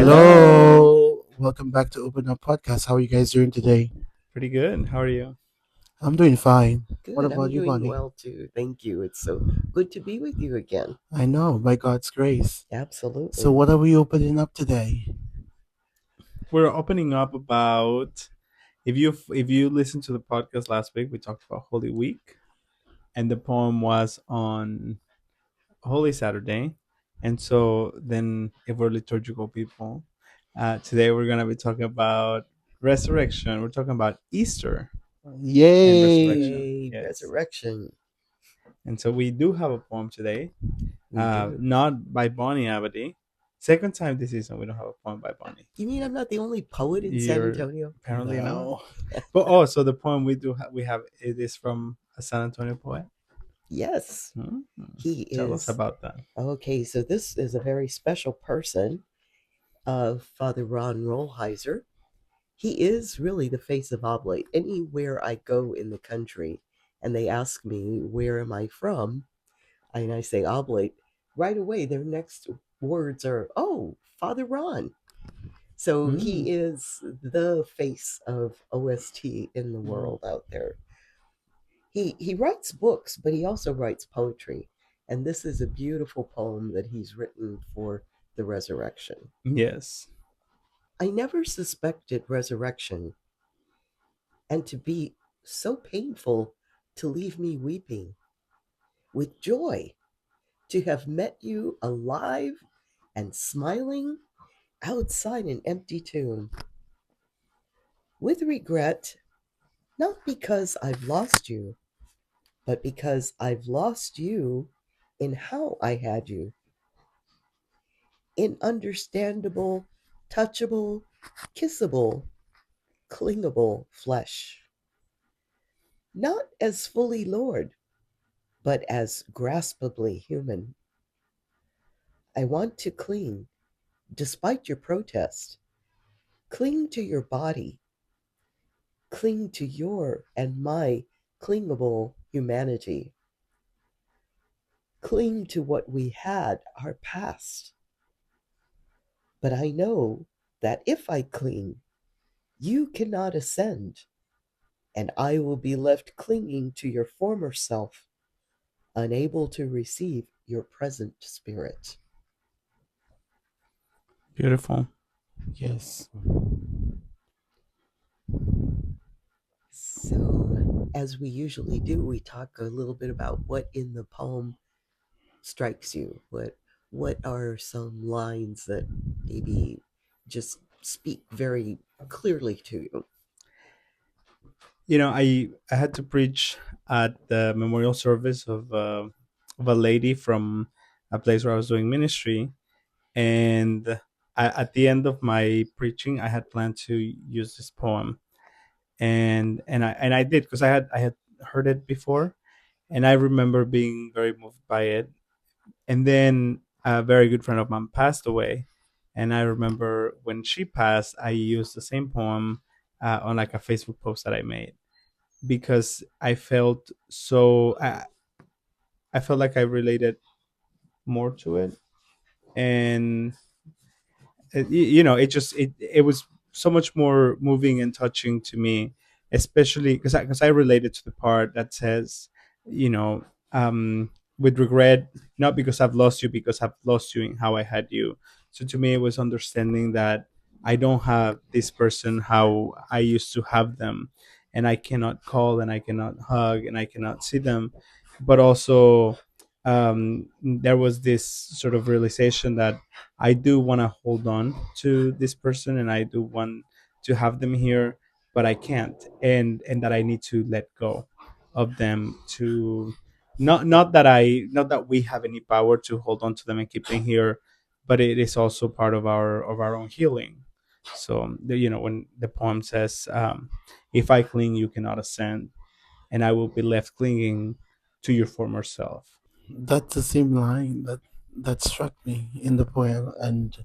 Hello. Hello, welcome back to Open Up Podcast. How are you guys doing today? Pretty good. How are you? I'm doing fine. What Good. about I'm you, doing buddy? well too. Thank you. It's so good to be with you again. I know, by God's grace. So, Absolutely. what are we opening up today? We're opening up about if you listened to the podcast last week, we talked about Holy Week, and the poem was on Holy Saturday, and so then if we're liturgical people, today we're gonna be talking about resurrection. We're talking about Easter and Yay! resurrection. Yay, Yes, resurrection. and so we do have a poem today, We do. not by Bonnie Abadi. Second time this season we don't have a poem by Bonnie. You mean I'm not the only poet in San You're Antonio? apparently not. No. But oh, so the poem we have it is from a San Antonio poet. Yes, Hmm. he Tell us is. about that. Okay, so this is a very special person of Father Ron Rollheiser. He is really the face of Oblate. Anywhere I go in the country and they ask me, where am I from? And I say Oblate, right away their next words are, oh, Father Ron. So Mm. he is the face of OST in the Mm. world out there. He writes books, but he also writes poetry. And this is a beautiful poem that he's written for the resurrection. Yes. I never suspected resurrection, and to be so painful to leave me weeping with joy to have met you alive and smiling outside an empty tomb. With regret, not because I've lost you, but because I've lost you in how I had you, in understandable, touchable, kissable, clingable flesh. Not as fully Lord, but as graspably human. I want to cling, despite your protest. Cling to your body, cling to your and my clingable humanity. Cling to what we had, our past. But I know that if I cling, you cannot ascend, and I will be left clinging to your former self, unable to receive your present spirit. Beautiful. Yes. So, as we usually do, we talk a little bit about what in the poem strikes you. What are some lines that maybe just speak very clearly to you? I had to preach at the memorial service of a lady from a place where I was doing ministry, and at the end of my preaching, I had planned to use this poem, and I did because I had heard it before, and I remember being very moved by it. And then a very good friend of mine passed away, and I remember when she passed, I used the same poem on like a Facebook post that I made because I felt like I related more to it, and it was so much more moving and touching to me, especially because I related to the part that says, you know, with regret, not because I've lost you, because I've lost you in how I had you. So to me, it was understanding that I don't have this person how I used to have them, and I cannot call and I cannot hug and I cannot see them, but also there was this sort of realization that I do want to hold on to this person and I do want to have them here, but I can't, and that I need to let go of them to not that we have any power to hold on to them and keep them here, but it is also part of our own healing. So when the poem says, "If I cling, you cannot ascend, and I will be left clinging to your former self." That's the same line that struck me in the poem, and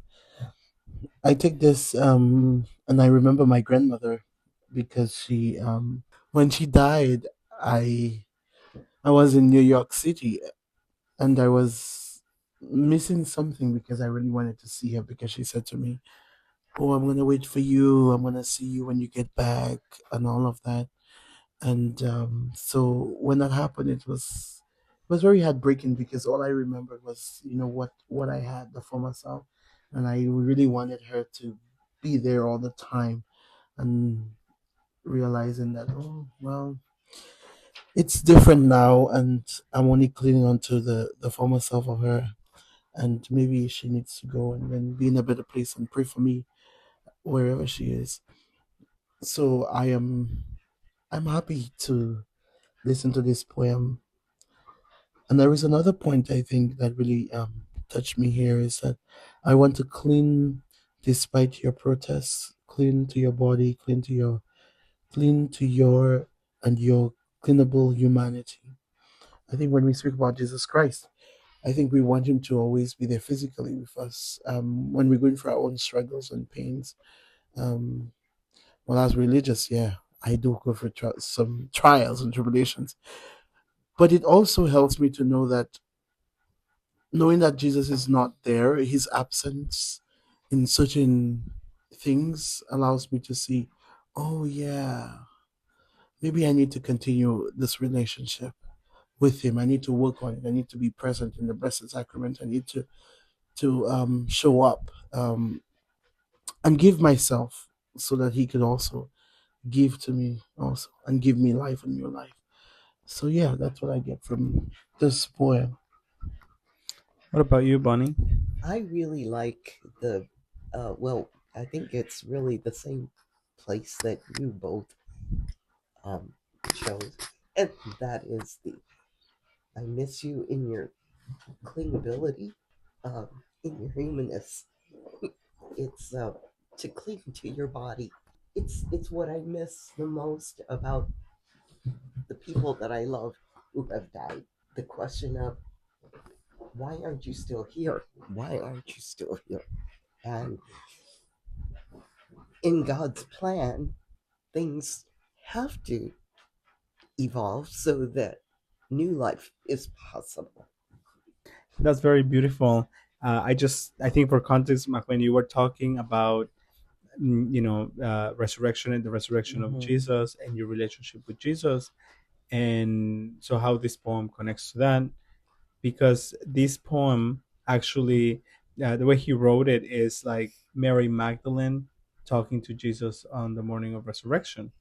I take this and I remember my grandmother because she when she died, I I was in New York City and I was missing something because I really wanted to see her because she said to me, oh, I'm gonna wait for you. I'm gonna see you when you get back, and all of that. And so when that happened, it was very heartbreaking because all I remembered was what I had the former self, and I really wanted her to be there all the time, and realizing that, oh well, it's different now, and I'm only clinging on to the former self of her, and maybe she needs to go and then be in a better place and pray for me wherever she is. So I'm happy to listen to this poem. And there is another point I think that really touched me here is that I want to clean despite your protests, clean to your body, clean to your and your cleanable humanity. I think when we speak about Jesus Christ, I think we want him to always be there physically with us when we're going through our own struggles and pains. Um, well, as religious, yeah, I do go through some trials and tribulations, but it also helps me to know that knowing that Jesus is not there, his absence in certain things allows me to see, oh yeah, maybe I need to continue this relationship with him. I need to work on it. I need to be present in the Blessed Sacrament. I need to show up and give myself so that he could also give to me also and give me life and new life. So yeah, that's what I get from this poem. What about you, Bonnie? I really like well, I think it's really the same place that you both um, chose. And that is the I miss you in your clingability, in your humanness. It's to cling to your body. It's what I miss the most about the people that I love who have died. The question of why aren't you still here? Why aren't you still here? And in God's plan, things have to evolve so that new life is possible. That's very beautiful. I think for context, Mark, when you were talking about resurrection and the resurrection of Mm-hmm. Jesus and your relationship with Jesus, and so how this poem connects to that, because this poem actually, the way he wrote it is like Mary Magdalene talking to Jesus on the morning of resurrection.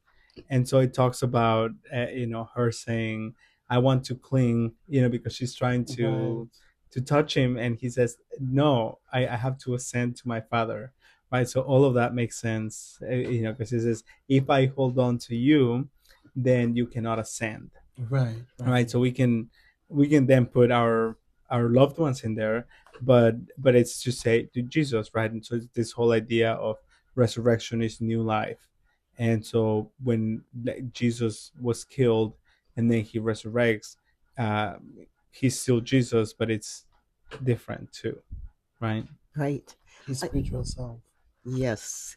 And so it talks about her saying, I want to cling, because she's trying Right, to touch him, and he says, no, I have to ascend to my father. Right, so all of that makes sense, because he says, if I hold on to you, then you cannot ascend. right, Right, right, so we can then put our loved ones in there, but it's to say to Jesus, right? And so it's this whole idea of resurrection is new life. And so when Jesus was killed and then he resurrects, uh, he's still Jesus, but it's different too, right? Right. his I, spiritual self. yes.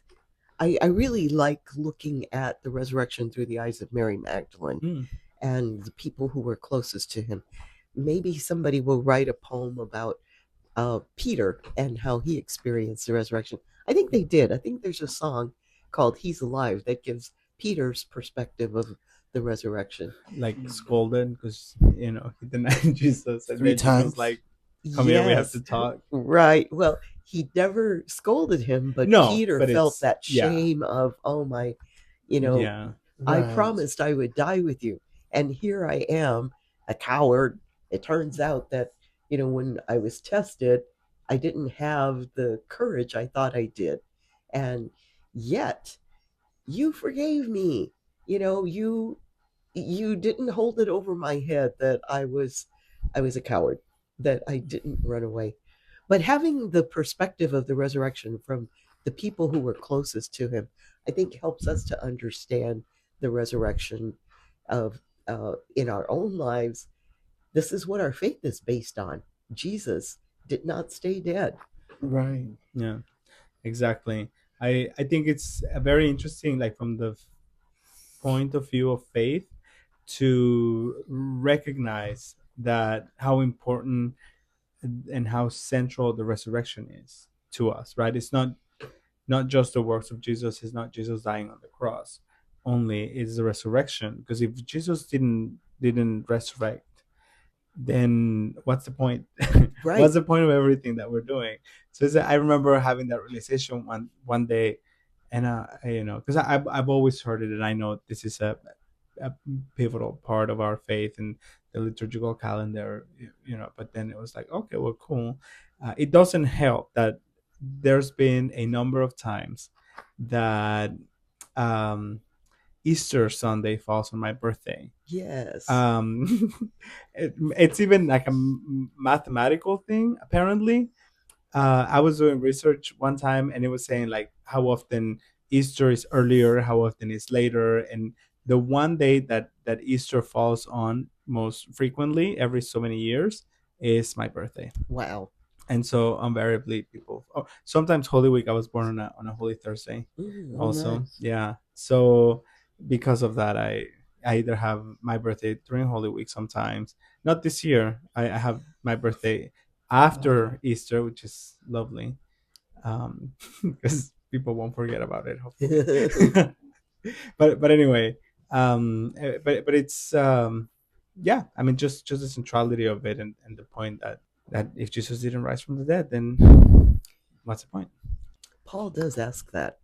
I really like looking at the resurrection through the eyes of Mary Magdalene Mm, and the people who were closest to him. Maybe somebody will write a poem about Peter and how he experienced the resurrection. I think they did. I think there's a song called He's Alive that gives Peter's perspective of the resurrection. like scolded because he denied Jesus, and Three then Jesus times. like, come here, we have to Yes, talk. right. Well, he never scolded him, but No, Peter but felt it's, that yeah, shame of, oh my, you know, yeah. I Right, promised I would die with you. And here I am, a coward. It turns out that, when I was tested, I didn't have the courage I thought I did. And yet, you forgave me. You didn't hold it over my head that I was a coward, that I didn't run away. But having the perspective of the resurrection from the people who were closest to him, I think helps us to understand the resurrection of in our own lives. This is what our faith is based on. Jesus did not stay dead. right, Yeah, exactly. I think it's a very interesting, like from the point of view of faith, to recognize that how important and how central the resurrection is to us, right? It's not not just the works of Jesus, is not Jesus dying on the cross only, it's the resurrection. Because if Jesus didn't resurrect, then what's the point? What's Right. the point of everything that we're doing? So I remember having that realization one day, and because I've always heard it, and I know this is a pivotal part of our faith and the liturgical calendar, But then it was like, okay, well, cool. It doesn't help that there's been a number of times that um, Easter Sunday falls on my birthday. Yes. um it's even like a mathematical thing apparently. I was doing research one time, and it was saying like how often Easter is earlier, how often is later, and the one day that Easter falls on most frequently every so many years is my birthday. Wow. And so invariably people, sometimes Holy Week, I was born on a Holy Thursday Oh, Mm. also. nice. Yeah, so because of that, I either have my birthday during Holy Week sometimes. Not this year. I have my birthday after Easter, which is lovely, because people won't forget about it, hopefully. But anyway, but it's yeah. I mean, just the centrality of it, and the point that if Jesus didn't rise from the dead, then what's the point? Paul does ask that.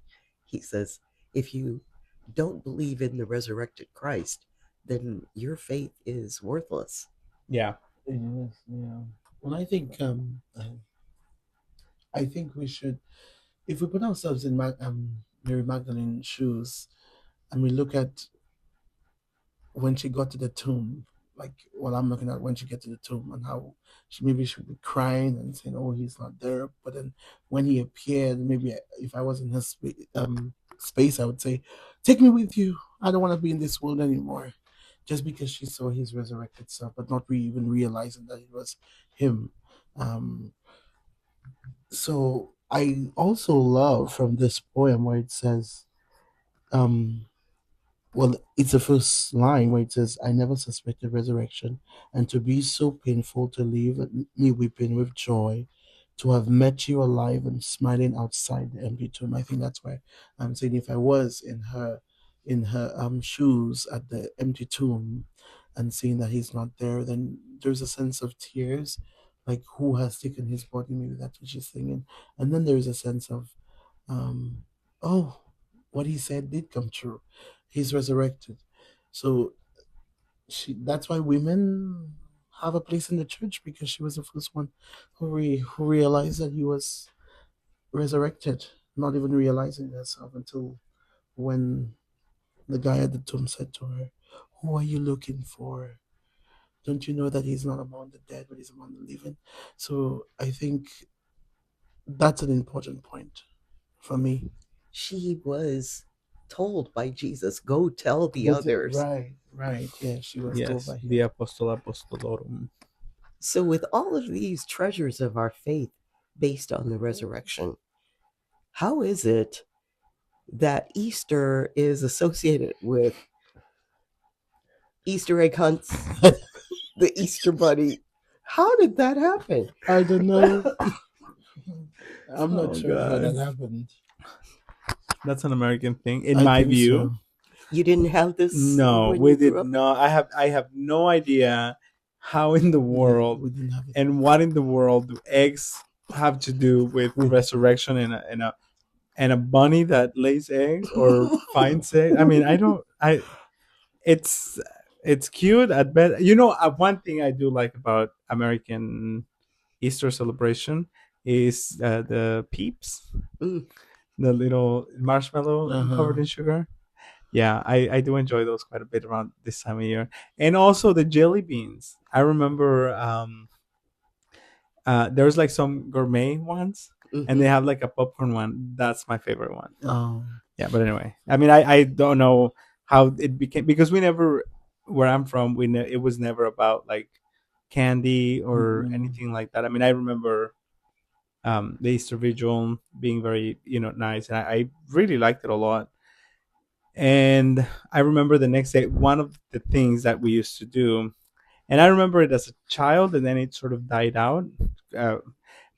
He says, if you don't believe in the resurrected Christ, then your faith is worthless. Yeah. Yes, yeah. Well, I think we should, if we put ourselves in Mary Magdalene's shoes, and we look at when she got to the tomb, like what I'm looking at when she get to the tomb, and how she would be crying and saying, "Oh, he's not there." But then when he appeared, maybe if I was in his space, I would say, "Take me with you. I don't want to be in this world anymore." Just because she saw his resurrected self, but not even realizing that it was him. Um, so I also love from this poem where it says, um, well, it's the first line where it says, "I never suspected resurrection, and to be so painful to leave me weeping with joy, to have met you alive and smiling outside the empty tomb." I think that's why I'm saying if I was in her shoes at the empty tomb and seeing that he's not there, then there's a sense of tears, like who has taken his body? Maybe that's what she's thinking, and then there's a sense of um, oh, what he said did come true. He's resurrected. So that's why women have a place in the church because she was the first one who realized that he was resurrected, not even realizing herself until when the guy at the tomb said to her, "Who are you looking for? Don't you know that he's not among the dead, but he's among the living?" So I think that's an important point for me. She was told by Jesus, go tell the others. Right, right. Yeah, she was told Yes, by the him. Apostola Apostolorum. So, with all of these treasures of our faith based on the resurrection, how is it that Easter is associated with Easter egg hunts, the Easter bunny? How did that happen? I don't know. I'm not Oh sure how that god, happened. that's an American thing, in I my think view. so. You didn't have this No, when you we grew did up? not. I have no idea how in the Yeah, world we didn't have it. and what in the world do eggs have to do with resurrection and a bunny that lays eggs or finds eggs. I mean, I don't. It's it's cute at best. One thing I do like about American Easter celebration is the peeps, Mm. the little marshmallow Uh covered huh. in sugar. Yeah, I do enjoy those quite a bit around this time of year, and also the jelly beans. I remember there's like some gourmet ones, and they Hmm. have like a popcorn one. That's my favorite one. Oh. Yeah, but anyway, I mean, I don't know how it became, because we never, where I'm from, it was never about like candy or Mm-mm. anything like that. I mean, I remember the Easter Vigil being very nice, and I really liked it a lot. And I remember the next day, one of the things that we used to do, and I remember it as a child, and then it sort of died out. Uh,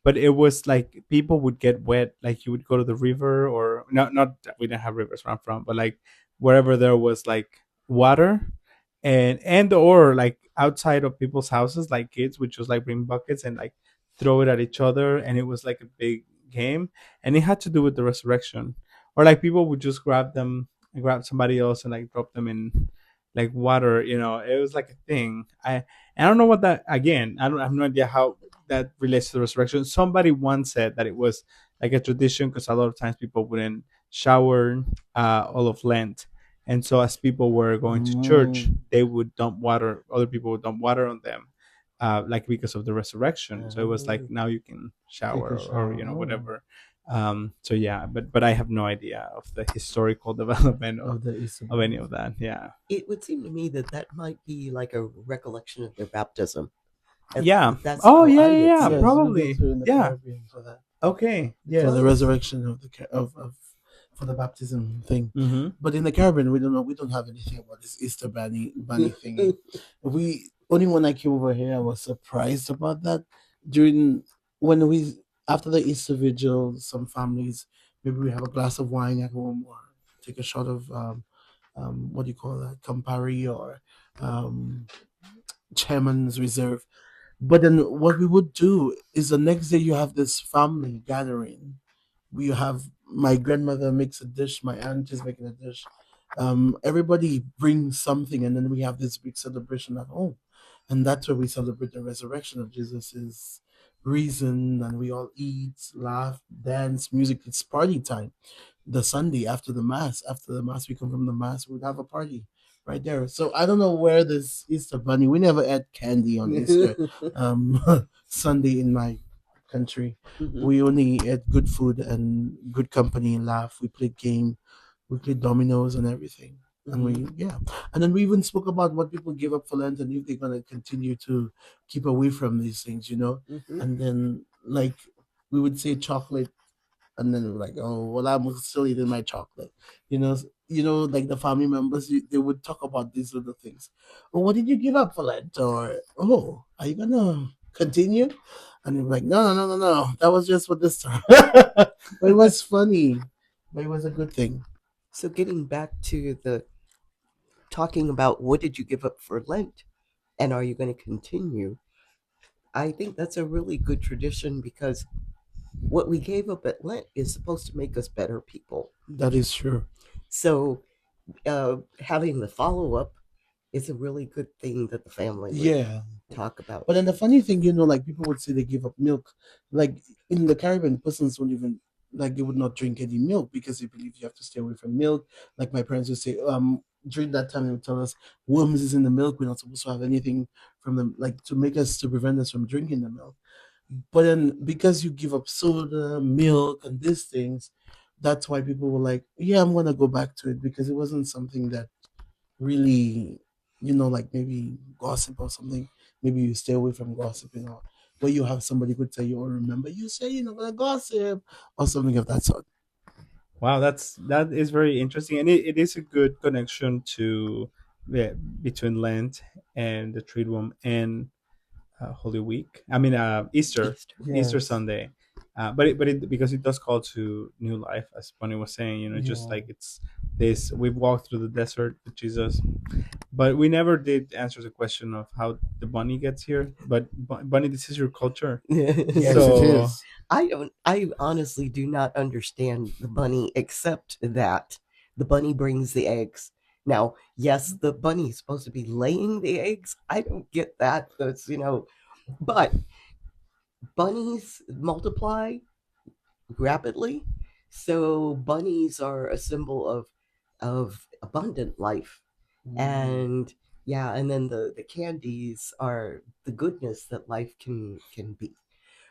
but it was like people would get wet. Like you would go to the river, or not we didn't have rivers where I'm from, but like wherever there was like water, and or like outside of people's houses, like kids would just like bring buckets and like throw it at each other, and it was like a big game, and it had to do with the resurrection, or like people would just grab them and grab somebody else and like drop them in like water. It was like a thing. I don't know what that, again, I have no idea how that relates to the resurrection. Somebody once said that it was like a tradition because a lot of times people wouldn't shower all of Lent, and so as people were going to church, Mm, they would dump water. Other people would dump water on them, like because of the resurrection. So it was like Oh. now you can take shower, a or shower. Oh, whatever. So yeah, but I have no idea of the historical development of the Easter of any bunnies. of that. Yeah. It would seem to me that that might be like a recollection of their baptism. And Yeah. that's Oh, how yeah, I yeah, would yeah. see it. Yes, we go Probably. to in the Yeah. Caribbean for that. Okay. For the Yes. Close. resurrection of of for the baptism thing. Mm-hmm. But in the Caribbean, we don't know. We don't have anything about this Easter bunny thingy. We only when I came over here, I was surprised about that. During when we after the Easter vigil, some families maybe we have a glass of wine at home or take a shot of what do you call that, Campari or um, Chairman's Reserve. But then what we would do is the next day you have this family gathering. We have my grandmother makes a dish, my aunt is making a dish. Everybody brings something, and then we have this big celebration at home, and that's where we celebrate the resurrection of Jesus's reason, and we all eat, laugh, dance, music. It's party time the Sunday after the mass. After the mass, we come from the mass. We'd have a party right there. So I don't know where this Easter bunny. We never ate candy on Easter Sunday in my country. Mhm, We only ate good food and good company and laugh. We played game. We played dominoes and everything. And mhm, we yeah, and then we even spoke about what people give up for Lent and if they're gonna continue to keep away from these things, you know. mhm. And then like we would say chocolate and then like, oh, well, I'm still eating my chocolate. Like the family members, they would talk about these little things. Oh, what did you give up for Lent? Or oh, are you gonna continue? And they're like, no, no, no, no, no. That was just for this time. But it was funny. But it was a good thing. So getting back to the talking about what did you give up for Lent and are you going to continue? I think that's a really good tradition because what we gave up at Lent is supposed to make us better people. That is true. So having the follow up is a really good thing that the family would Yeah. talk about. But then the funny thing, like people would say they give up milk. Like in the Caribbean, persons would even like they would not drink any milk because they believe you have to stay away from milk. Like my parents would say, during that time they would tell us worms is in the milk. We're not supposed to have anything from them, like to prevent us from drinking the milk. But then because you give up soda, milk, and these things, that's why people were like, yeah, I'm gonna go back to it because it wasn't something that really, like maybe gossip or something. Maybe you stay away from gossiping or where you have somebody could tell you, or remember you say you're not gonna gossip or something of that sort. Wow, that is very interesting, and it is a good connection to, yeah, between Lent and the Triduum and Holy Week. I mean, Easter. Easter Yes. Sunday. But because it does call to new life, as Bonnie was saying, just Yeah. like it's this, we've walked through the desert with Jesus, but we never did answer the question of how the bunny gets here. But Bunny, this is your culture, Yes, it so is. I honestly do not understand the bunny except that the bunny brings the eggs. Now, yes, the bunny is supposed to be laying the eggs. I don't get that. But bunnies multiply rapidly. So bunnies are a symbol of abundant life. Mm. And yeah, and then the candies are the goodness that life can be.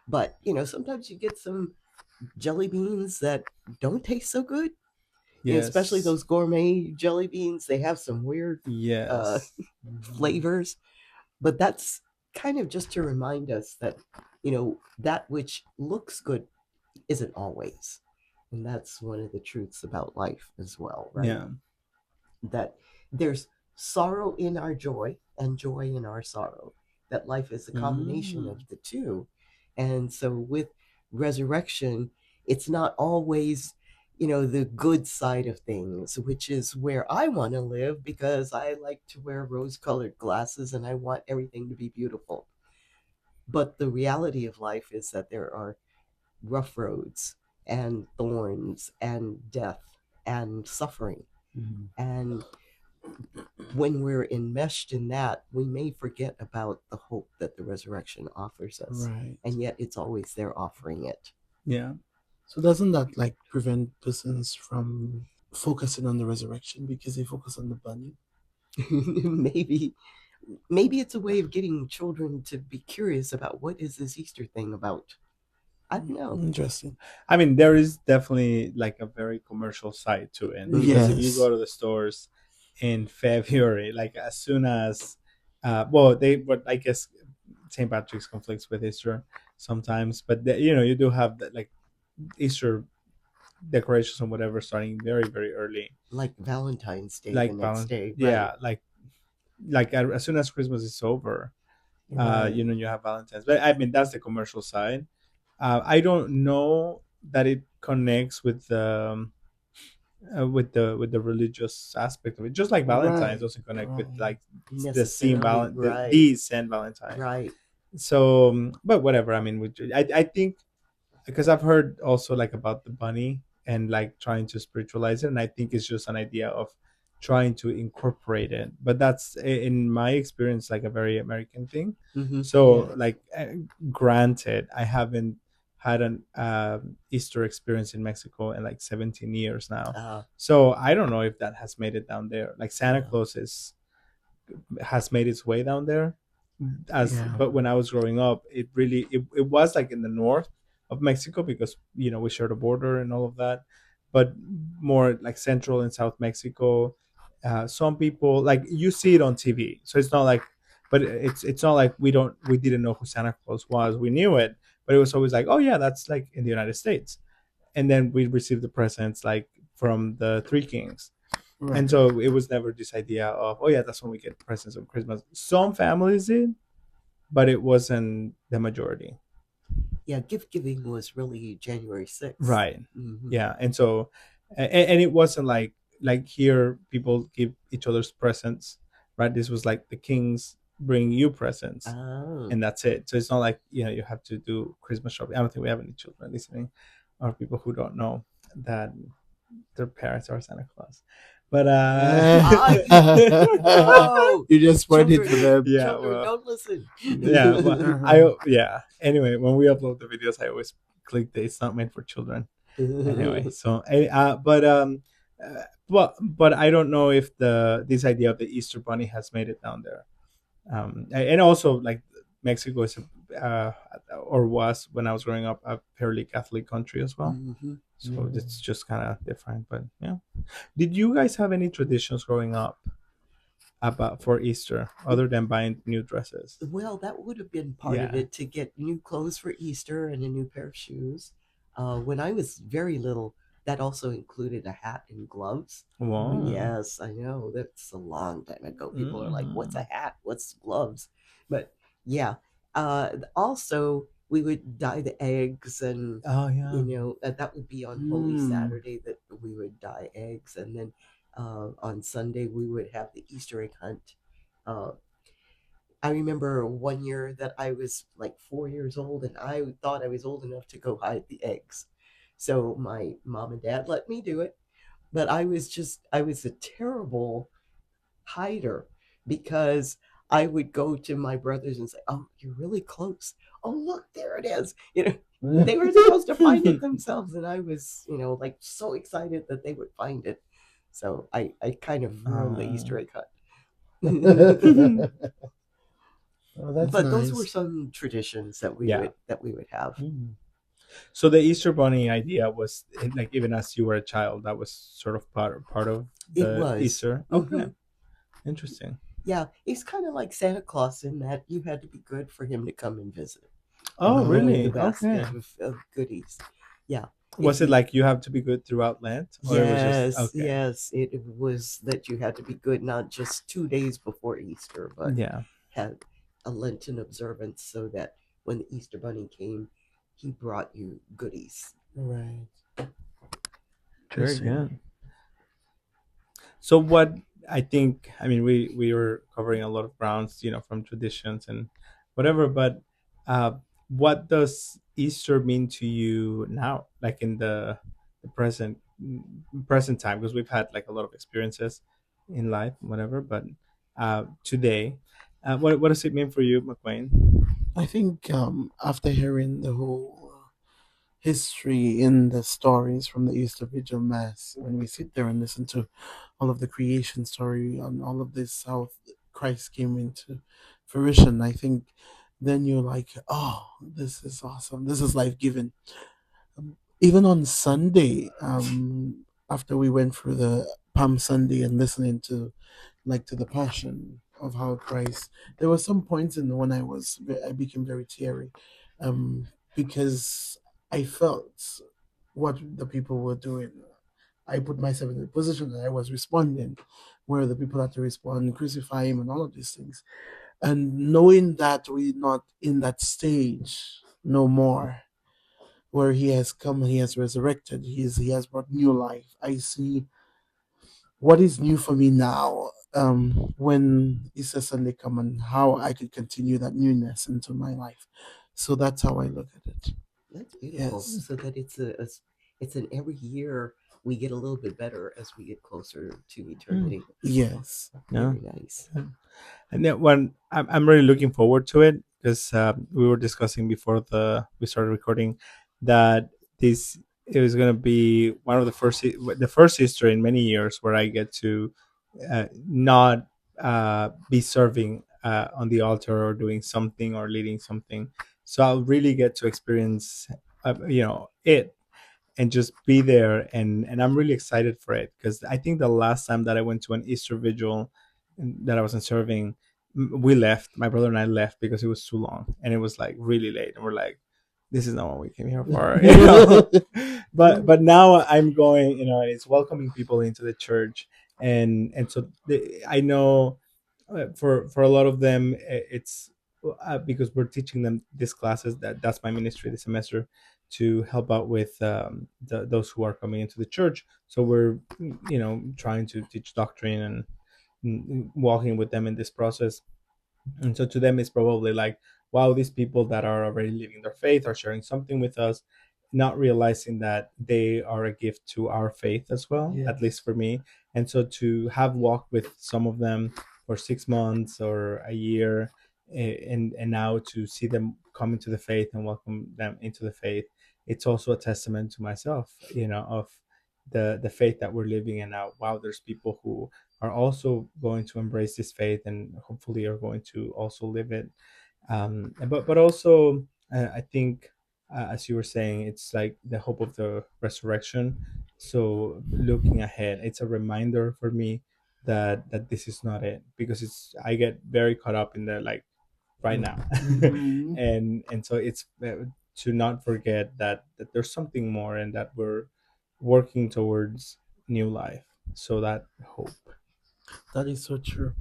But sometimes you get some jelly beans that don't taste so good. Especially yes, those gourmet jelly beans. They have some weird uh, yes, Mhm. flavors, but that's kind of just to remind us that that which looks good isn't always, and that's one of the truths about life as well, right? yeah. That there's sorrow in our joy and joy in our sorrow. That life is a combination Mm. of the two, and so with resurrection, it's not always, the good side of things, which is where I want to live because I like to wear rose colored glasses and I want everything to be beautiful. But the reality of life is that there are rough roads and thorns and death and suffering. Mhm. And when we're enmeshed in that, we may forget about the hope that the resurrection offers us. Right. And yet it's always there offering it. Yeah. So doesn't that like prevent persons from focusing on the resurrection because they focus on the bunny? maybe maybe it's a way of getting children to be curious about what is this Easter thing about. I don't know. Interesting. I mean, there is definitely like a very commercial side to it because if you Yes. go to the stores in February, like as soon as, well, but I guess St. Patrick's conflicts with Easter sometimes, but you do have like Easter decorations and whatever starting very very early, Like Valentine's Day the like next day, right? yeah, like as soon as Christmas is over, Right. you have Valentine's. But I mean, that's the commercial side. I don't know that it connects with the religious aspect of it. Just like Valentine's Right. doesn't connect with Right. like Necessarily, right. the Saint Valentine. Right. So, but whatever. I mean, I think because I've heard also like about the bunny and like trying to spiritualize it, and I think it's just an idea of trying to incorporate it. But that's in my experience like a very American thing. Mm-hmm. So Yeah. like, granted, I haven't had an Easter experience in Mexico in like 17 years now. Uh, So I don't know if that has made it down there. Like Santa Yeah. Claus has made its way down there, Yeah. but when I was growing up, it was like in the north of Mexico because we share the border and all of that, but more like central and South Mexico. Some people like you see it on TV, so it's not like, but it's not like we didn't know who Santa Claus was. We knew it, but it was always like, oh yeah, that's like in the United States. And then we received the presents like from the Three Kings, and Right. so it was never this idea of, oh yeah, that's when we get presents on Christmas. Some families did, but it wasn't the majority. yeah, gift giving was really January 6th. Right. Mm-hmm. Yeah. And so, and it wasn't like here people give each other's presents, right? This was like the kings bring you presents, Oh. and that's it. So it's not like you have to do Christmas shopping. I don't think we have any children listening, or people who don't know that their parents are Santa Claus. But Ah, no! You just pointed to Children, them. yeah, children, well, don't listen. yeah, well, Uh-huh. yeah. Anyway, when we upload the videos, I always click that it's not meant for children. Anyway, so but I don't know if this idea of the Easter Bunny has made it down there. And also like Mexico is or was when I was growing up a fairly Catholic country as well. Mm-hmm. So it's just kind of different. But yeah, did you guys have any traditions growing up about for Easter other than buying new dresses? Well, that would have been part of Yeah. it, to get new clothes for Easter and a new pair of shoes. When I was very little, that also included a hat and gloves. Wow. Yes, I know. That's a long time ago. People are like, what's a hat? What's gloves? But yeah. Also, we would dye the eggs, and, Oh yeah. that would be on Holy Saturday that we would dye eggs. And then on Sunday, we would have the Easter egg hunt. Uh, I remember one year that I was like 4 years old and I thought I was old enough to go hide the eggs. So my mom and dad let me do it. But I was a terrible hider because I would go to my brothers and say, "Oh, you're really close. Oh, look, there it is." They were supposed to find it themselves, and I was, like so excited that they would find it. So I kind of ruined the Easter egg hunt. Oh, that's But those were nice. some traditions that we Yeah. would have. So the Easter Bunny idea was like even as you were a child, that was sort of part of It the was. Easter. Mhm. Okay, interesting. Yeah, it's kind of like Santa Claus in that you had to be good for him to come and visit Oh, and bring you the really? basket Okay. of goodies. Yeah. Was it like you have to be good throughout Lent, or it was just Yes, okay? yes, it was that you had to be good not just 2 days before Easter, but Yeah. had a Lenten observance so that when the Easter Bunny came, he brought you goodies. Right. Very Interesting. good. So what I think, I mean, we were covering a lot of grounds, from traditions and whatever, but uh, what does Easter mean to you now, like in the present time? Because we've had like a lot of experiences in life, whatever, but today, what does it mean for you, McQueen? I think after hearing the whole history in the stories from the Easter Vigil Mass, when we sit there and listen to all of the creation story and all of this, how Christ came into fruition, I think then you're like, oh, this is awesome. This is life giving. Even on Sunday, after we went through the Palm Sunday and listening to like to the passion of how Christ, there were some points in when I became very teary, um, because I felt what the people were doing. I put myself in the position that I was responding, where the people had to respond, crucify him, and all of these things. And knowing that we're not in that stage no more, where he has come, he has resurrected, he has brought new life. I see what is new for me now, when Easter Sunday come, and how I could continue that newness into my life. So that's how I look at it. That's beautiful. Yes. So that it's an every year we get a little bit better as we get closer to Hmm. eternity. Yes. Yeah. Very nice. And then when I'm really looking forward to it because we were discussing before we started recording that this it was going to be one of the first Easter in many years where I get to not be serving on the altar or doing something or leading something. So I'll really get to experience, it and just be there, and I'm really excited for it because I think the last time that I went to an Easter vigil that I wasn't serving, we left. My brother and I left because it was too long and it was like really late, and we're like, "This is not what we came here for," you know. But now I'm going, and it's welcoming people into the church, and so I know for a lot of them it's because we're teaching them these classes that's my ministry this semester to help out with those who are coming into the church. So we're trying to teach doctrine and walking with them in this process. And so to them, it's probably like, wow, these people that are already living their faith are sharing something with us, not realizing that they are a gift to our faith as well, Yes. at least for me. And so to have walked with some of them for 6 months or a year, and now to see them come into the faith and welcome them into the faith, it's also a testament to myself, of the faith that we're living in now. Wow, there's people who are also going to embrace this faith and hopefully are going to also live it. But also, I think, as you were saying, it's like the hope of the resurrection. So looking ahead, it's a reminder for me that this is not it, because it's I get very caught up in the like right now, Mm-hmm. and so it's to not forget that there's something more and that we're working towards new life. So that hope. That is so true.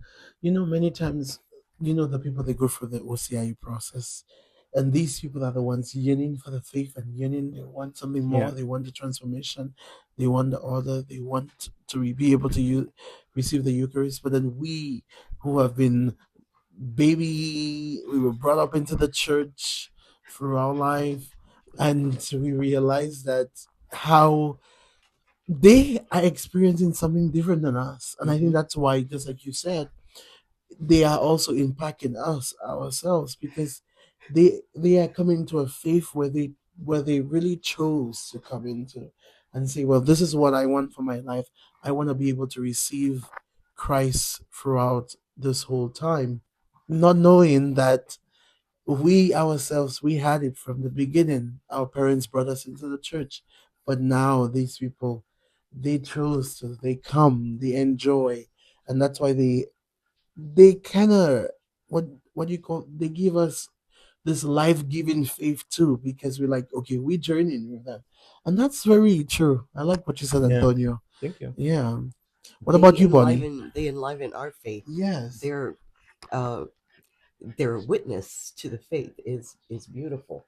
Many times, the people that go through the OCIU process, and these people are the ones yearning for the faith and yearning. They want something more. Yeah. They want the transformation. They want the order. They want to be able to receive the Eucharist. But then we, who have been we were brought up into the church through our life, and so we realize that how they are experiencing something different than us. And I think Hmm. that's why, just like you said, they are also impacting us ourselves, because they are coming to a faith where they really chose to come into and say, well, this is what I want for my life. I want to be able to receive Christ throughout this whole time, not knowing that we ourselves, we had it from the beginning. Our parents brought us into the church, but now these people, they chose to, they come, they enjoy, and that's why they kind of, what do you call, they give us this life-giving faith too, because we're like, okay, we journeying with them. And that's very true. I like what you said, Yeah. Antonio. Thank you. Yeah. What about you, Bonnie? They enliven our faith. Yes. Their uh, their witness to the faith is beautiful.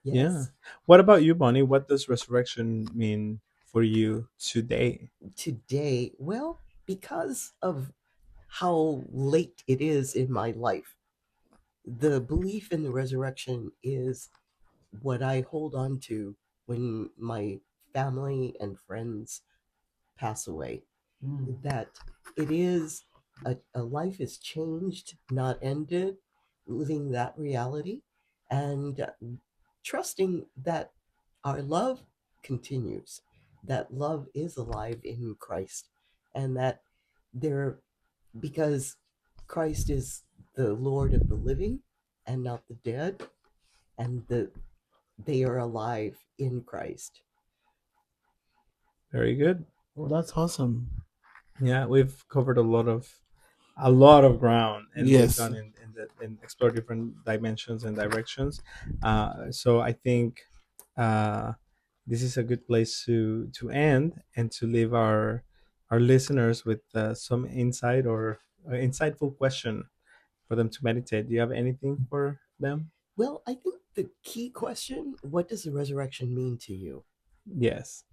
Yeah. Yes. What about you, Bonnie? What does resurrection mean for you today? Today, well, because of how late it is in my life, the belief in the resurrection is what I hold on to when my family and friends pass away. That it is a life is changed, not ended, living that reality and trusting that our love continues, that love is alive in Christ, and that there, because Christ is the Lord of the living and not the dead, and they are alive in Christ. Very good. Well, that's awesome. Yeah, we've covered a lot of ground, and we've Yes. gone in explore different dimensions and directions. So I think uh, this is a good place to end and to leave our listeners with some insight or insightful question for them to meditate. Do you have anything for them? Well, I think the key question, what does the resurrection mean to you? Yes.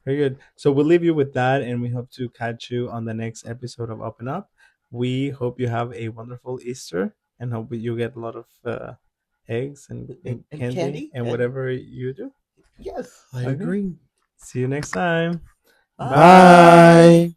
Very good. So we'll leave you with that, and we hope to catch you on the next episode of Open Up. We hope you have a wonderful Easter, and hope you get a lot of eggs and And candy candy? and And whatever you do. yes. I Okay. agree. See you next time. Bye. Bye. Bye.